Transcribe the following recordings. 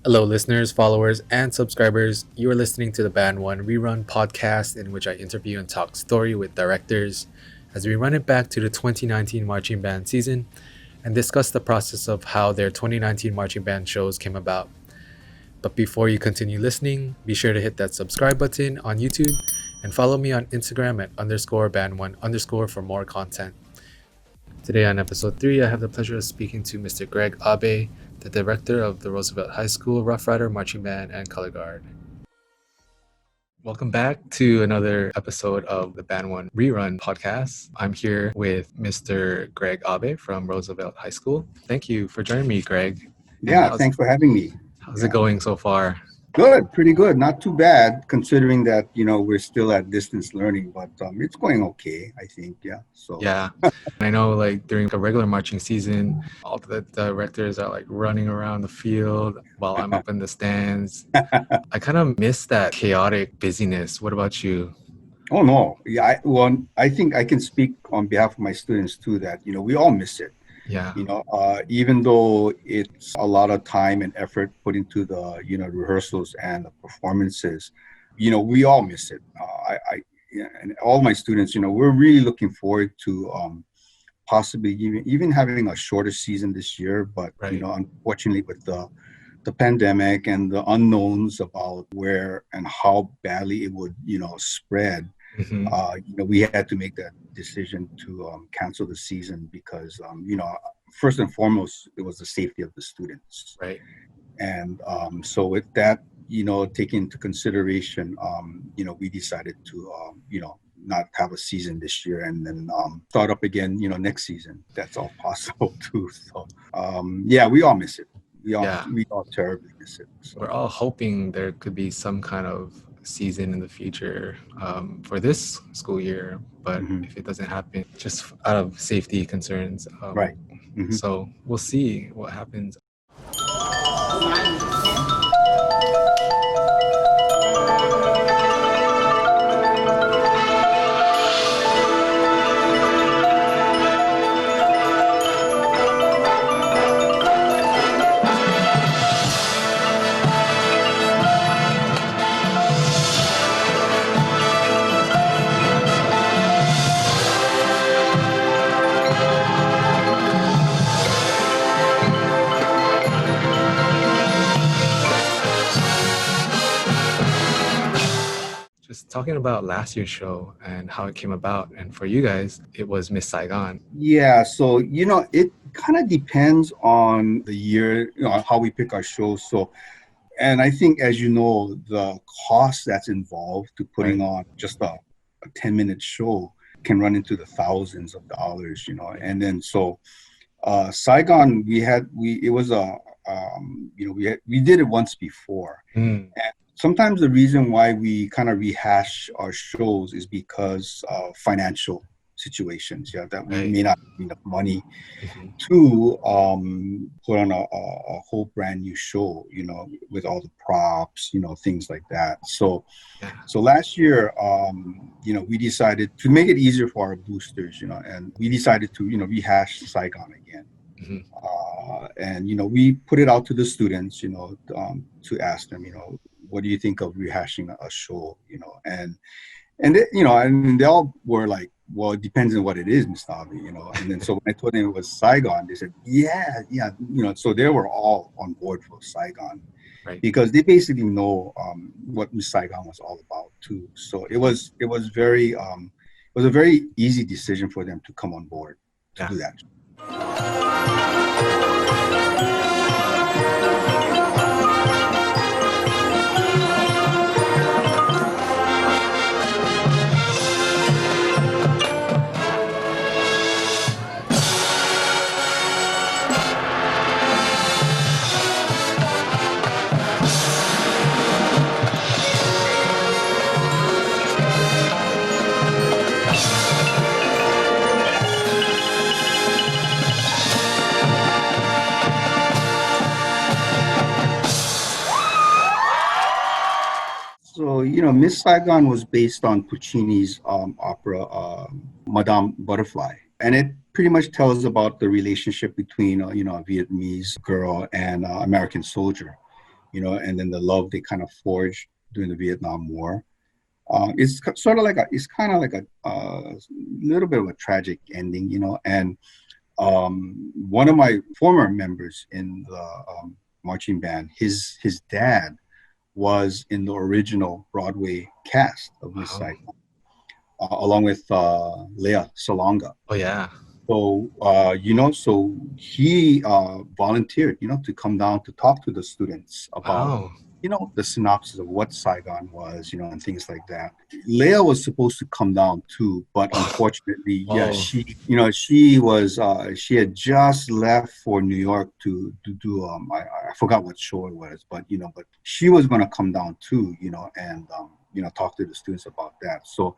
Hello, listeners, followers, and subscribers. You are listening to the Band1 reRUN podcast, in which I interview and talk story with directors as we run it back to the 2019 marching band season and discuss the process of how their 2019 marching band shows came about. But before you continue listening, be sure to hit that subscribe button on YouTube and follow me on Instagram at _band1_ for more content. Today on episode 3, I have the pleasure of speaking to Mr. Gregg Abe, the director of the Roosevelt High School Rough Rider Marching Band and Color Guard. Welcome back to another episode of the Band1 reRUN podcast. I'm here with Mr. Gregg Abe from Roosevelt High School. Thank you for joining me, Greg. Yeah, thanks for having me. How's it going so far? Good, pretty good. Not too bad, considering that, we're still at distance learning, but it's going okay, I think, yeah. So Yeah, I know like during a regular marching season, all the directors are like running around the field while I'm up in the stands. I kind of miss that chaotic busyness. What about you? Oh, no. Yeah, I think I can speak on behalf of my students too that, we all miss it. Yeah, Even though it's a lot of time and effort put into the, rehearsals and the performances, we all miss it. Yeah, and all my students, we're really looking forward to possibly even having a shorter season this year. But, right. Unfortunately with the pandemic and the unknowns about where and how badly it would, spread, Mhm. We had to make that decision to cancel the season because, first and foremost, it was the safety of the students. Right. And so with that, taken into consideration, we decided to, not have a season this year and then start up again, next season. That's all possible too. So, yeah, we all miss it. We all terribly miss it. So. We're all hoping there could be some kind of season in the future for this school year, but if it doesn't happen, just out of safety concerns. Right. So we'll see what happens. Just talking about last year's show and how it came about, and for you guys, it was Miss Saigon. Yeah, so it kind of depends on the year, how we pick our shows. So, and I think, as you know, the cost that's involved to putting on just a 10-minute show can run into the thousands of dollars, and then so Saigon, it was we did it once before. And sometimes the reason why we kind of rehash our shows is because of financial situations, that we may not have enough money to put on a whole brand new show, with all the props, things like that. So last year, we decided to make it easier for our boosters, and we decided to, rehash Saigon again. And, we put it out to the students, to ask them, what do you think of rehashing a show, and they all were like, well, it depends on what it is, Mr. Avi, and then so when I told them it was Saigon, they said, yeah, so they were all on board for Saigon, because they basically know what Miss Saigon was all about too. So it was very, it was a very easy decision for them to come on board to do that. So, Miss Saigon was based on Puccini's opera, Madame Butterfly. And it pretty much tells about the relationship between, a Vietnamese girl and American soldier. and then the love they kind of forged during the Vietnam War. It's sort of like it's kind of like a little bit of a tragic ending, and one of my former members in the marching band, his dad was in the original Broadway cast of Miss Wow. Saigon, along with Lea Salonga. Oh yeah. So, so he volunteered, to come down to talk to the students about, Wow. the synopsis of what Saigon was, and things like that. Leia was supposed to come down too, but unfortunately, yeah, Whoa. she had just left for New York to do, I forgot what show it was, but, but she was going to come down too, and, talk to the students about that. So,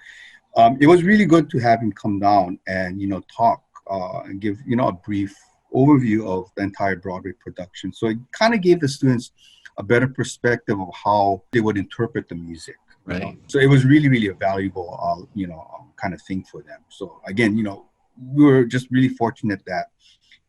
it was really good to have him come down and, talk and give, a brief overview of the entire Broadway production. So it kind of gave the students a better perspective of how they would interpret the music. Right. So it was really, really a valuable, kind of thing for them. So again, we were just really fortunate that,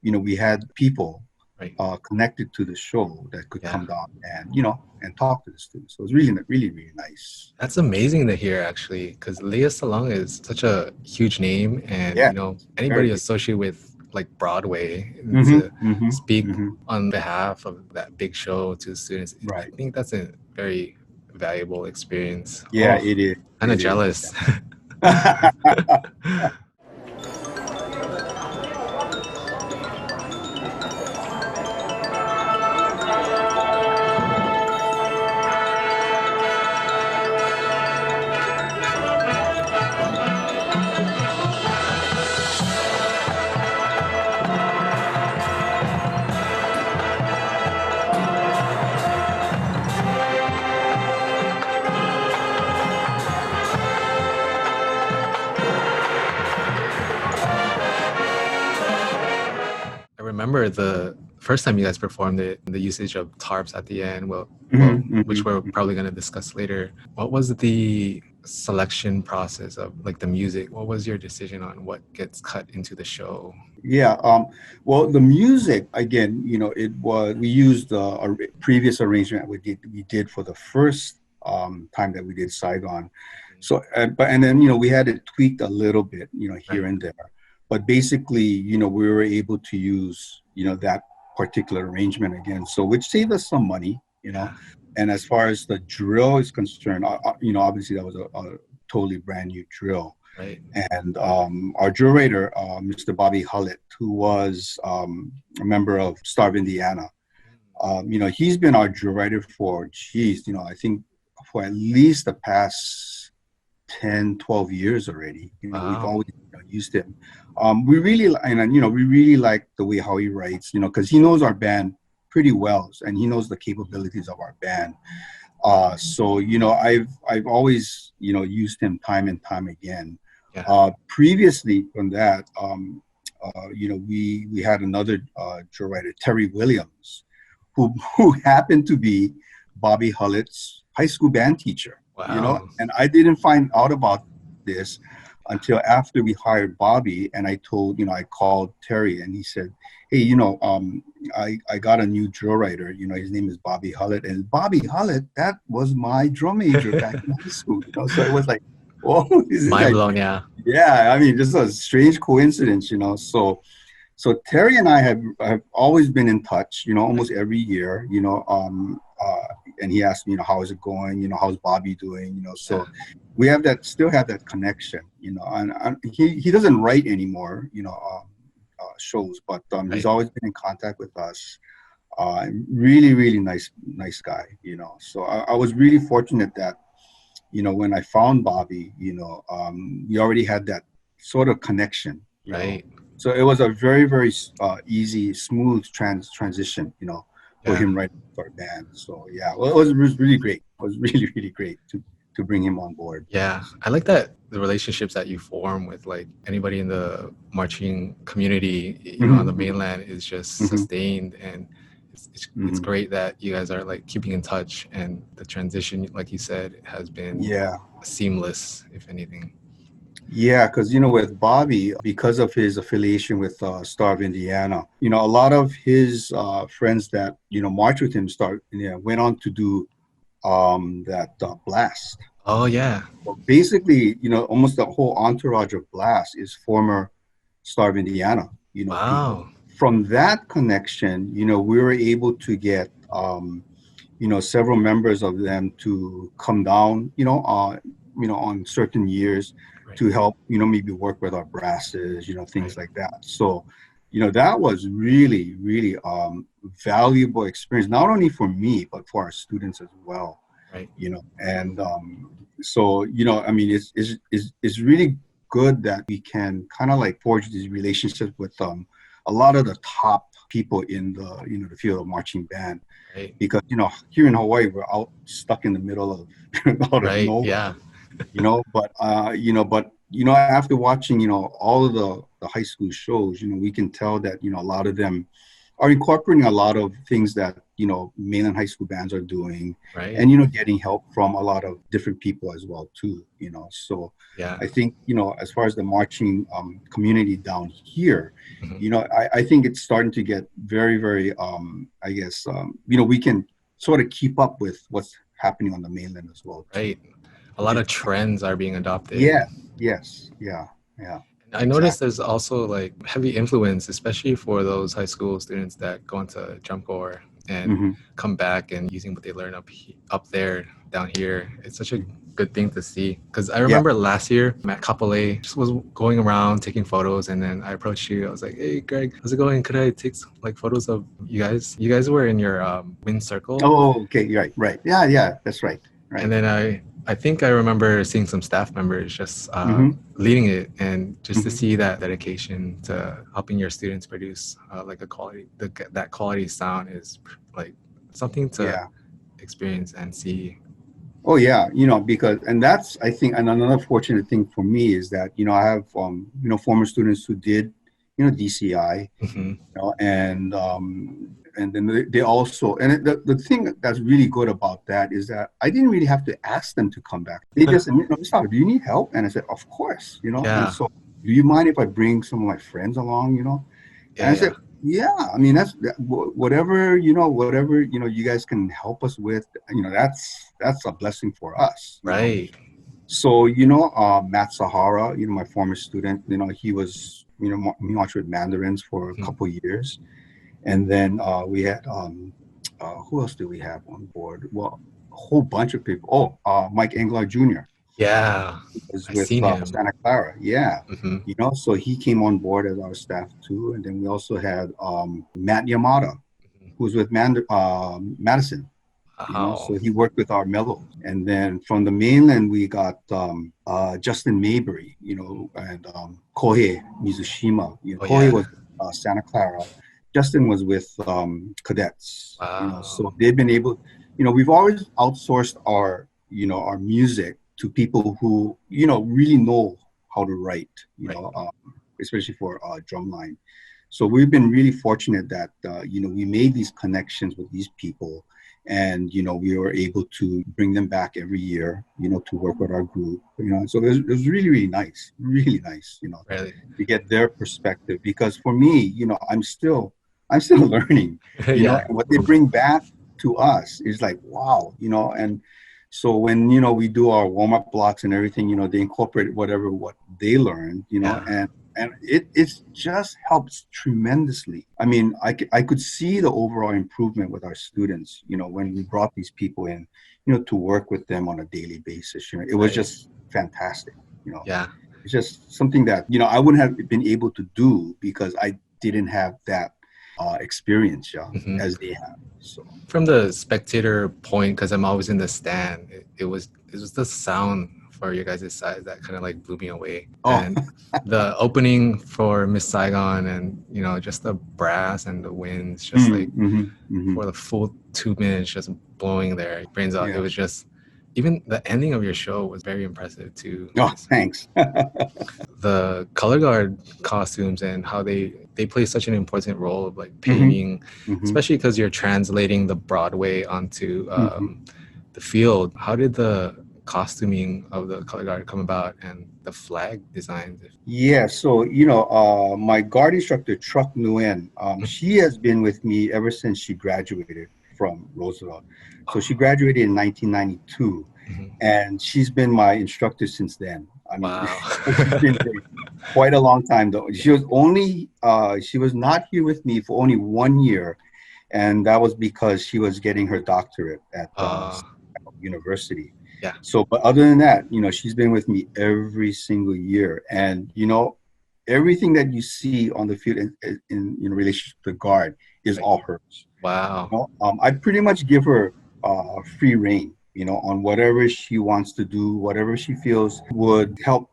we had people Right. connected to the show that could Yeah. come down and, and talk to the students. So it was really, really, really nice. That's amazing to hear, actually, because Lea Salong is such a huge name, and Yeah, anybody very big. associated with like Broadway to Mm-hmm, speak mm-hmm. on behalf of that big show to the students, I Right. think that's a very valuable experience. Yeah, Oh, it is. kind of It is. jealous. I remember the first time you guys performed it, the usage of tarps at the end, which we're probably going to discuss later. What was the selection process of like the music? What was your decision on what gets cut into the show? Yeah. Well, the music again, we used a previous arrangement we did for the first time that we did Saigon. So, and then we had it tweaked a little bit, here Right. and there, but basically, we were able to use that particular arrangement again, so which saved us some money. Yeah. And as far as the drill is concerned, obviously that was a totally brand new drill. Right. And our curator, Mr. Bobby Hullett, who was a member of Starve Indiana, he's been our curator for, I think for at least the past 10, 12 years already. We've Wow. always used him. We really, and we really like the way how he writes, because he knows our band pretty well, and he knows the capabilities of our band. So I've always used him time and time again. Yeah. Previously from that, we had another writer, Terry Williams, who happened to be Bobby Hullett's high school band teacher. Wow. And I didn't find out about this until after we hired Bobby, and I called Terry, and he said, "Hey, I got a new drill writer. His name is Bobby Hullett, and Bobby Hullett, that was my drum major back in high school. So it was like, oh, this Mind guy." blown. Yeah. Yeah, I mean, just a strange coincidence. So Terry and I have always been in touch, almost every year, and he asked me, how is it going? How's Bobby doing? So we still have that connection, and he doesn't write anymore, shows, but he's always been in contact with us. Really, really nice guy, So I was really fortunate that, when I found Bobby, we already had that sort of connection, Right. So it was a very, very easy, smooth transition, for him right for our band. So yeah, well, it was really great. It was really, really great to bring him on board. Yeah, I like that the relationships that you form with like anybody in the marching community, on the mainland is just sustained, and it's great that you guys are like keeping in touch, and the transition, like you said, has been seamless, if anything. Yeah, because with Bobby, because of his affiliation with Star of Indiana, a lot of his friends that marched with him went on to do that Blast. Oh yeah. So basically, almost the whole entourage of Blast is former Star of Indiana, people. Wow. From that connection, we were able to get several members of them to come down, on certain years Right. to help, maybe work with our brasses, things Right. like that. So, that was really, really valuable experience, not only for me, but for our students as well, Right. and so, I mean, it's really good that we can kind of like forge these relationships with a lot of the top people in the field of marching band Right. because here in Hawaii we're out stuck in the middle of out of Right. nowhere, Yeah. but after watching all of the high school shows, we can tell that a lot of them are incorporating a lot of things that mainland high school bands are doing, Right. and getting help from a lot of different people as well too. So Yeah. I think as far as the marching community down here, Mhm. I think it's starting to get very, very, I guess, we can sort of keep up with what's happening on the mainland as well too, Right. A which lot is of trends are being adopted. yes, yes, yeah, yeah, I noticed exactly. there's also like heavy influence, especially for those high school students that go into Jump Corps and Hmm. come back and using what they learn up there down here. It's such a good thing to see because I Yeah. remember last year at Kapolei just was going around taking photos, and then I approached you. I was like, "Hey, Greg, how's it going? Could I take like photos of you guys? You guys were in your wind circle." Oh, okay, right, right. Yeah, yeah, that's right, And right. then I think I remember seeing some staff members just Hmm. leading it, and just to Hmm. see that dedication to helping your students produce like that quality sound is like something to Yeah. experience and see. Oh, yeah. Because, and that's, I think, and another fortunate thing for me is that, I have, former students who did, DCI, Hmm. and then they also, and the thing that's really good about that is that I didn't really have to ask them to come back. They just, "Mister, do you need help?" And I said, "Of course," and Yeah, so, "Do you mind if I bring some of my friends along?" And yeah, I yeah. said, "Yeah, I mean, whatever, whatever, you guys can help us with, that's a blessing for us." Right. So, Matt Sahara, my former student, he was, he marched with Mandarins for a Mhm. couple years. And then we had, who else do we have on board? Well, a whole bunch of people. Oh, Mike Englar Jr. Yeah, was I with seen him. Santa Clara. Yeah. Hmm. So he came on board as our staff too. And then we also had Matt Yamada, who was with Madison. Wow. So he worked with our mellows. And then from the mainland, we got Justin Maybury, and Kohei Mizushima. Oh Kohei yeah. was Santa Clara. Justin was with cadets, Wow. so they've been able, we've always outsourced our music to people who, really know how to write, Right. especially for drumline. So we've been really fortunate that we made these connections with these people, and we were able to bring them back every year, to work with our group. So it was really, really nice, Really. to get their perspective, because for me, I'm still learning, Yeah. and what they bring back to us is like, wow, and so when we do our warm-up blocks and everything, they incorporate what they learned, Yeah. and it's just helps tremendously. I mean, I could see the overall improvement with our students, when we brought these people in, to work with them on a daily basis. It was Right. just fantastic. you know Yeah. it's just something that I wouldn't have been able to do because I didn't have that experience, yeah, Hmm. as they have. So From the spectator point, because I'm always in the stand, it was the sound for your guys' side that kind of like blew me away. oh. And the opening for Miss Saigon, and just the brass and the winds, just like Mm-hmm, mm-hmm. for the full 2 minutes, just blowing their brains out. It Yeah. was just, even the ending of your show was very impressive too. Oh, thanks. The color guard costumes and how they play such an important role of like Hmm. painting, Hmm. especially because you're translating the Broadway onto Hmm. the field. How did the costuming of the color guard come about and the flag designs? Yeah, so my guard instructor Truck Nguyen, she has been with me ever since she graduated from Roosevelt. So she graduated in 1992, Mhm. and she's been my instructor since then. I mean, Wow. she's been there quite a long time though. She was not here with me for only 1 year, and that was because she was getting her doctorate at uh, university. yeah, So, but other than that, she's been with me every single year, and everything that you see on the field in relation to the guard is right. all hers. Wow. I pretty much give her free reign, on whatever she wants to do, whatever she feels would help,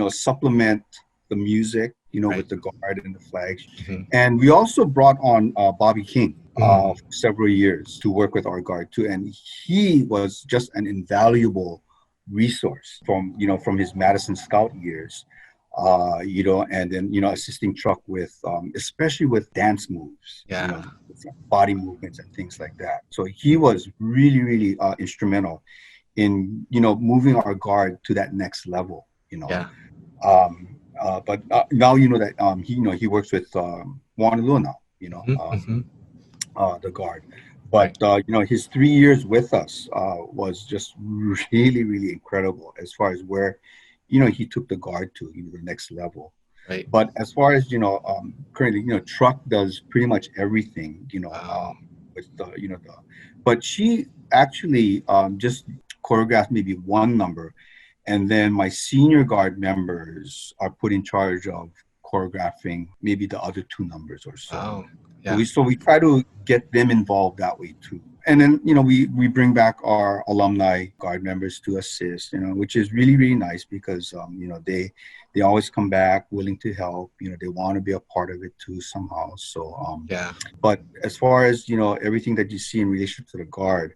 supplement the music, Right. with the guard and the flags. Mhm. And we also brought on Bobby King Mm. for several years to work with our guard too, and he was just an invaluable resource from his Madison Scout years, and then assisting Truck with especially with dance moves, Yeah. with body movements and things like that. So he was really, really instrumental in moving our guard to that next level. Yeah. But now that he works with Juan now, Mhm. Mhm. the guard. Right. But his 3 years with us was just really, really incredible as far as where he took the guard to the next level. Right. But as far as currently, Truck does pretty much everything. Wow. With but she actually just choreographed maybe one number, and then my senior guard members are put in charge of choreographing maybe the other two numbers or so. Wow. So Yeah. we try to get them involved that way too. And then we bring back our alumni guard members to assist, which is really, really nice because they always come back willing to help. They want to be a part of it too somehow. So Yeah. but as far as everything that you see in relation to the guard,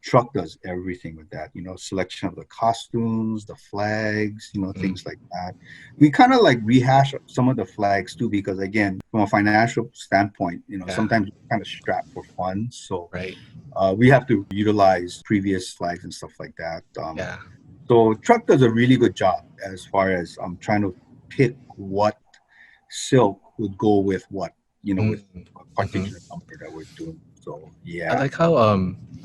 Truck does everything with that. Selection of the costumes, the flags, Mm. things like that. We kind of like rehash some of the flags too, because again, from a financial standpoint, Yeah. sometimes we're kind of strapped for funds, so Right. we have to utilize previous flags and stuff like that. Yeah. So Truck does a really good job as far as trying to pick what silk would go with what, with Mm. a Mhm. particular number that we're doing. So I yeah. like how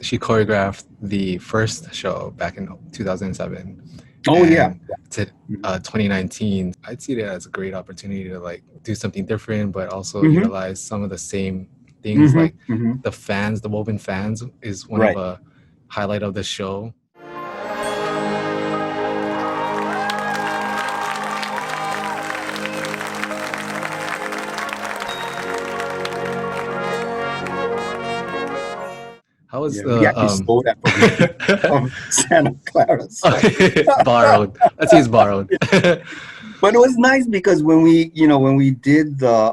she choreographed the first show back in 2007, Oh yeah. and to Mhm. 2019. I'd see that as a great opportunity to like do something different, but also Mhm. utilize some of the same things. Mhm. Like Mhm. the woven fans is one of Right. a highlight of the show. How was Yeah, we the actually stole that from Santa Clara. So, borrowed? Let's use borrowed. but it was nice because when we did the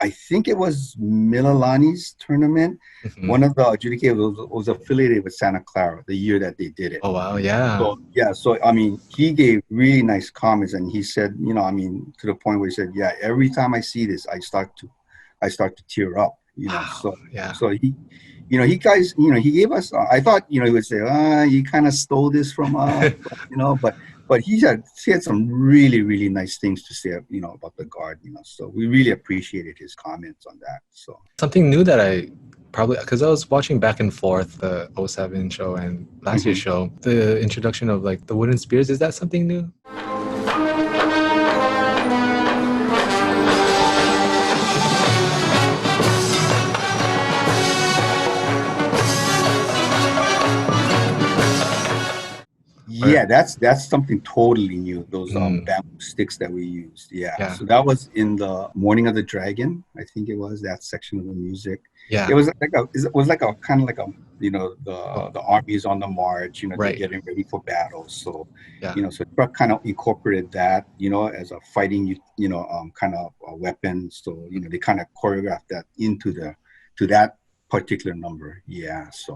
I think it was Mililani's tournament, Mhm. one of the adjudicators was affiliated with Santa Clara the year that they did it. Oh wow, yeah. So yeah, so I mean, he gave really nice comments, and he said, I mean, to the point where he said, yeah, every time I see this, I start to tear up. Wow, So yeah. so he gave us. I thought he would say, you kind of stole this from us, but he had some really, really nice things to say, about the guard. So we really appreciated his comments on that. So. Something new that I probably, because I was watching back and forth the '07 show and last year's Mhm. show, the introduction of like the wooden spears. Is that something new? Or Yeah, that's something totally new. Those mm, bamboo sticks that we used. Yeah. yeah, So that was in the Morning of the Dragon, I think it was that section of the music. yeah. It was like a kind of like a Oh, the armies on the march, they're right. getting ready for battle. So, Yeah. so Truck kind of incorporated that, as a fighting kind of a weapon. So, they kind of choreographed that into the to that particular number. Yeah. So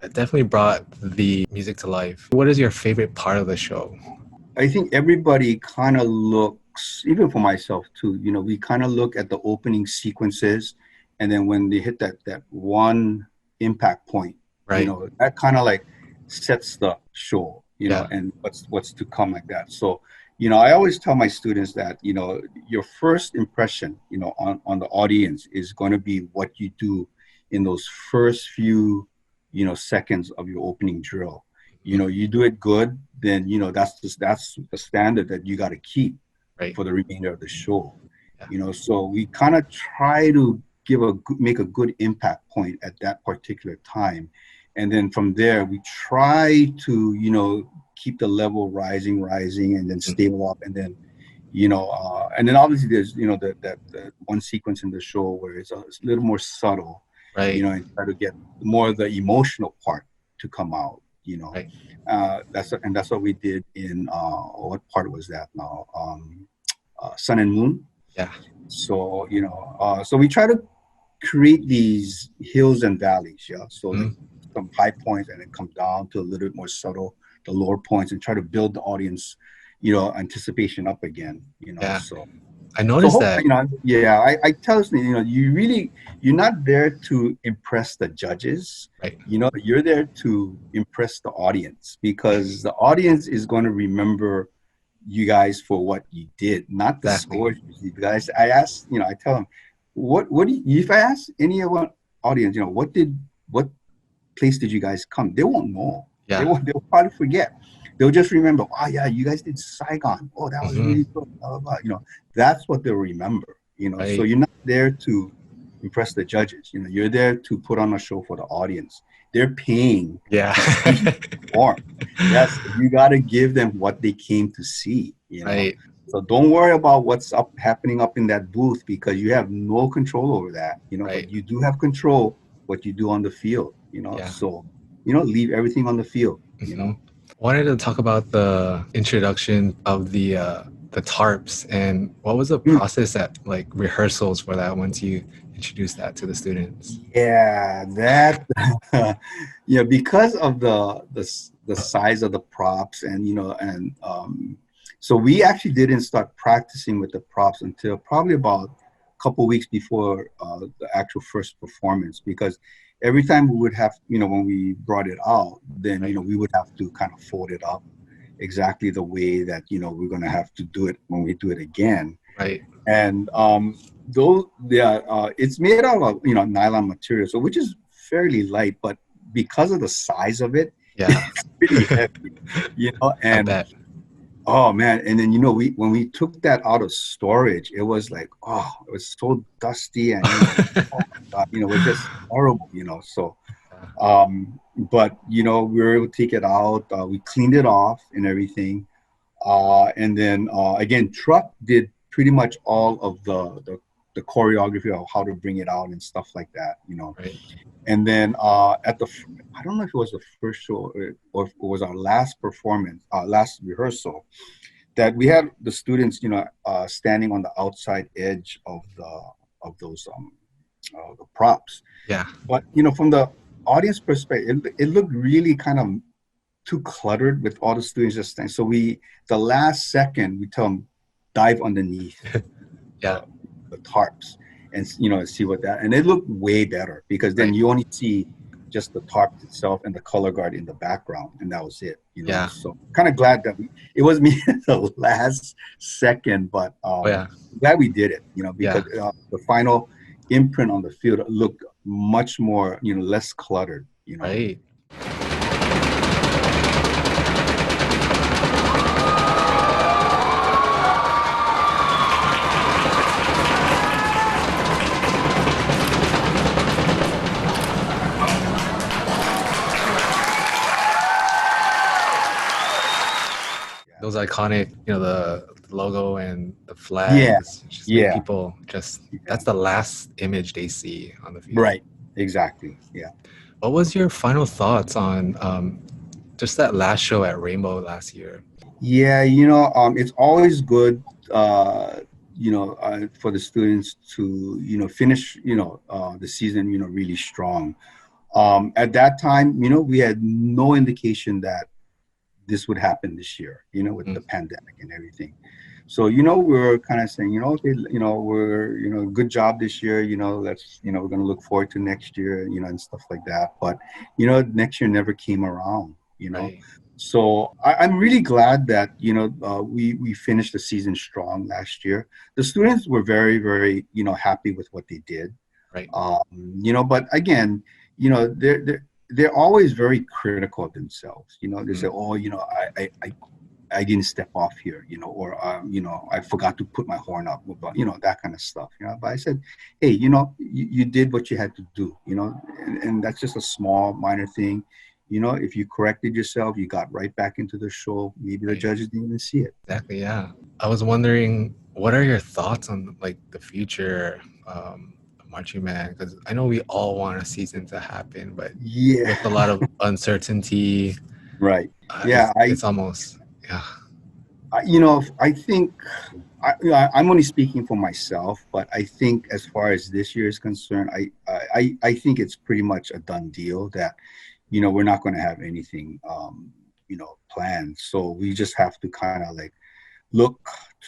It definitely brought the music to life. What is your favorite part of the show? I think everybody kind of looks, even for myself too, we kind of look at the opening sequences, and then when they hit that one impact point, Right. that kind of like sets the show, Yeah. and what's to come like that. So, I always tell my students that, your first impression, on the audience is going to be what you do in those first few, seconds of your opening drill. Mhm. You do it good, then, that's the standard that you got to keep Right. for the remainder of the show. Yeah. So we kind of try to make a good impact point at that particular time, and then from there we try to keep the level rising, and then Mhm. stable up, and then and then obviously there's the one sequence in the show where it's a little more subtle, Right. and try to get more of the emotional part to come out. Right. That's what we did in what part was that now? Sun and Moon. Yeah. So so we try to create these hills and valleys, yeah. So like Mhm. some high points, and then come down to a little bit more subtle, the lower points, and try to build the audience, anticipation up again. Yeah. So I noticed hope, that. yeah. I tell us, you're not there to impress the judges. Right. You're there to impress the audience, because the audience is going to remember you guys for what you did, not the Exactly. scores. You guys, I ask, I tell them, what do you, if I ask any of our audience, what place did you guys come? They won't know. Yeah. They'll probably forget. They'll just remember, oh yeah, you guys did Saigon. Oh, that was Hmm. really good. Blah, blah, blah. That's what they'll remember. So Right. you're not there to impress the judges. You're there to put on a show for the audience. They're paying Yeah. to see you perform. Yes, you got to give them what they came to see. Right. So don't worry about what's happening up in that booth, because you have no control over that. But Right. you do have control what you do on the field. Yeah. So, leave everything on the field. Hmm. Wanted to talk about the introduction of the tarps, and what was the Mm. process at like rehearsals for that once you introduced that to the students? Yeah, that yeah, because of the size of the props, and so we actually didn't start practicing with the props until probably about a couple weeks before the actual first performance, because every time we would have, when we brought it out, then Right. we would have to kind of fold it up exactly the way that we're going to have to do it when we do it again. Right. And those, yeah, it's made out of nylon material, so which is fairly light, but because of the size of it, Yeah. it's pretty heavy. I And bet. oh man, and then we when we took that out of storage, it was like, oh, it was so dusty, and oh my god, it was just horrible. So Yeah. but we were able to take it out, we cleaned it off and everything. And then again, Truck did pretty much all of the choreography of how to bring it out and stuff like that. Right. And then I don't know if it was the first show, or if it was our last performance, last rehearsal, that we had the students, standing on the outside edge of those the props. Yeah. But from the audience perspective, it looked really kind of too cluttered with all the students just standing. So the last second, we tell them, dive underneath Yeah. the tarps, and see what that. And it looked way better, because then Right. you only see just the tarp itself and the color guard in the background, and that was it. Yeah. So kind of glad that it was me at the last second, but Oh yeah. glad we did it. Yeah. Because the final imprint on the field looked much more, less cluttered. Right. Those iconic, the logo and the Yeah, flags just make yeah, people just, yeah. that's the last image they see on the field. Right. Exactly. Yeah. What was your final thoughts on just that last show at Rainbow last year? Yeah, it's always good, for the students to, finish, the season, really strong. At that time, we had no indication that this would happen this year, with the Mhm. pandemic and everything. So, we're kind of saying, okay, we're, good job this year, let's, we're going to look forward to next year, and stuff like that. But, next year never came around, Right. So I'm really glad that, we finished the season strong last year. The students were very, very, happy with what they did. Right. But again, they're always very critical of themselves. They say, Mm. oh, I didn't step off here, or I forgot to put my horn up, but that kind of stuff. But I said, hey, you did what you had to do, and that's just a small, minor thing. If you corrected yourself, you got right back into the show. Maybe the Right. judges didn't even see it. Exactly. Yeah. I was wondering, what are your thoughts on like the future of marching band? Because I know we all want a season to happen, but Yeah, with a lot of uncertainty, right. Yeah, it's almost yeah. I think I'm only speaking for myself, but I think as far as this year is concerned, I think it's pretty much a done deal that we're not going to have anything planned. So we just have to kind of like look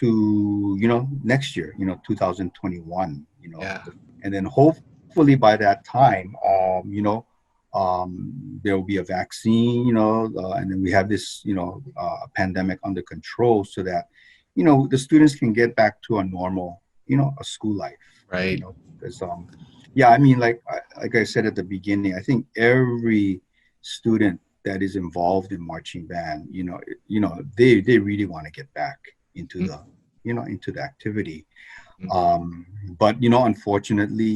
to next year, 2021, Yeah. and then hopefully by that time, there will be a vaccine, and then we have this, pandemic under control so that, the students can get back to a normal, a school life, Right. because, yeah, I mean, like I said at the beginning, I think every student that is involved in marching band, they really want to get back into Mm, into the activity. mm. Um, but unfortunately,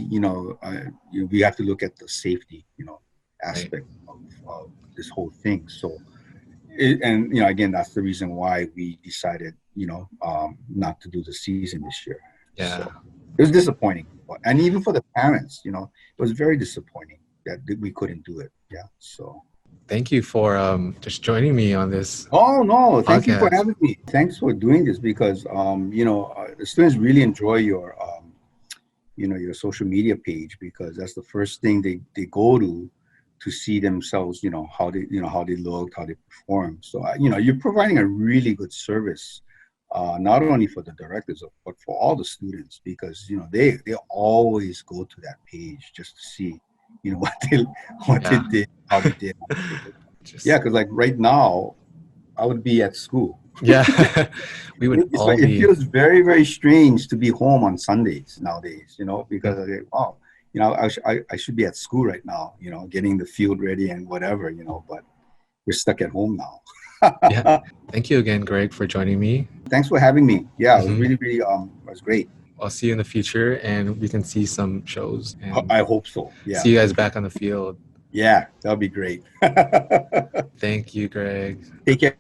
we have to look at the safety, Right. aspect of this whole thing. So, and again, that's the reason why we decided, not to do the season this year. So Yeah. it was disappointing, and even for the parents, it was very disappointing that we couldn't do it. Yeah. So. Thank you for just joining me on this Oh no, thank you for podcast. having me. Thanks for doing this because the students really enjoy your social media page because that's the first thing they go to see themselves, how they look, how they perform. So you're providing a really good service, not only for the directors but for all the students because they always go to that page just to see what they Yeah. did, how they did. Yeah, Just because like right now I would be at school. yeah. We would It's all like it be feels very, very strange to be home on Sundays nowadays, because I think, oh, I should be at school right now, getting the field ready and whatever, but we're stuck at home yeah. now. Thank you again, Greg, for joining me. Thanks for having me. Yeah, it was Hmm. really, really, it was great. I'll see you in the future and we can see some shows and I hope so. Yeah. see you guys back on the field. Yeah, that'll be great. Thank you, Greg. Take care.